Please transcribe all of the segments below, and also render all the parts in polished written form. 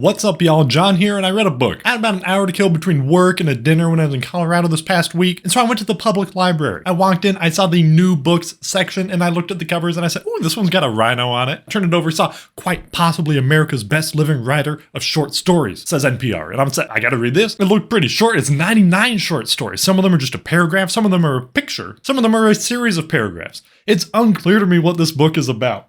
What's up, y'all? John here, and I read a book. I had about an hour to kill between work and a dinner when I was in Colorado this past week, and so I went to the public library. I walked in, I saw the new books section, and I looked at the covers and I said, ooh, this one's got a rhino on it. Turned it over, saw quite possibly America's best living writer of short stories, says NPR. And I'm saying, I gotta read this. It looked pretty short. It's 99 short stories. Some of them are just a paragraph, some of them are a picture, some of them are a series of paragraphs. It's unclear to me what this book is about.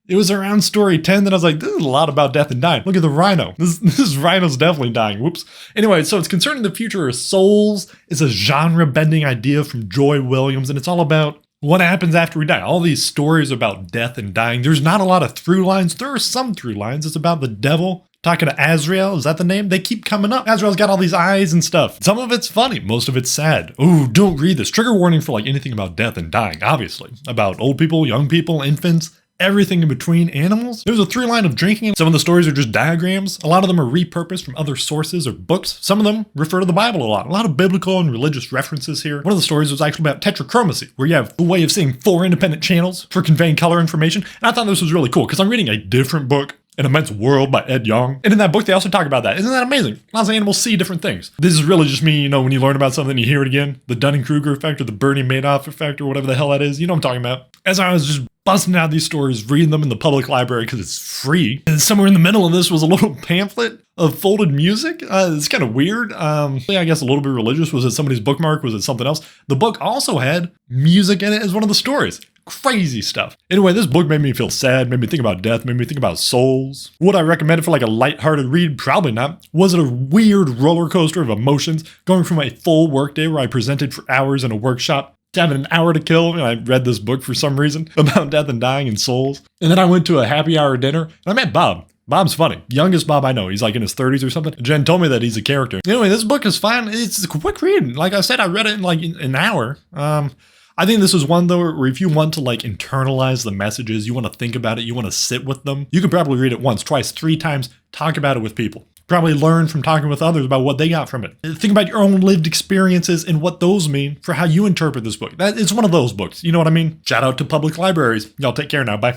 It was around story 10 that I was like, this is a lot about death and dying. Look at the rhino. This rhino's definitely dying. Whoops. Anyway, so it's concerning the future of souls. It's a genre-bending idea from Joy Williams, and it's all about what happens after we die. All these stories about death and dying. There's not a lot of through lines. There are some through lines. It's about the devil talking to Azrael. Is that the name? They keep coming up. Azrael's got all these eyes and stuff. Some of it's funny. Most of it's sad. Ooh, don't read this. Trigger warning for like anything about death and dying, obviously. About old people, young people, infants, everything in between, animals. There's a through line of drinking. Some of the stories are just diagrams. A lot of them are repurposed from other sources or books. Some of them refer to the Bible a lot. A lot of biblical and religious references here. One of the stories was actually about tetrachromacy, where you have a way of seeing 4 independent channels for conveying color information. And I thought this was really cool because I'm reading a different book, An Immense World by Ed Yong. And in that book, they also talk about that. Isn't that amazing? Lots of animals see different things. This is really just me, when you learn about something, you hear it again. The Dunning-Kruger effect or the Bernie Madoff effect or whatever the hell that is. You know what I'm talking about. As I was just busting out these stories, reading them in the public library because it's free. And somewhere in the middle of this was a little pamphlet of folded music. It's kind of weird. I guess a little bit religious. Was it somebody's bookmark? Was it something else? The book also had music in it as one of the stories. Crazy stuff. Anyway, this book made me feel sad, made me think about death, made me think about souls. Would I recommend it for like a lighthearted read? Probably not. Was it a weird roller coaster of emotions going from a full workday where I presented for hours in a workshop to having an hour to kill, and I read this book for some reason about death and dying and souls. And then I went to a happy hour dinner, and I met Bob. Bob's funny. Youngest Bob I know. He's like in his 30s or something. Jen told me that he's a character. Anyway, this book is fine. It's a quick read. Like I said, I read it in like an hour. I think this is one, though, where if you want to like internalize the messages, you want to think about it, you want to sit with them, you could probably read it once, twice, 3 times, talk about it with people. Probably learn from talking with others about what they got from it. Think about your own lived experiences and what those mean for how you interpret this book. It's one of those books. You know what I mean? Shout out to public libraries. Y'all take care now. Bye.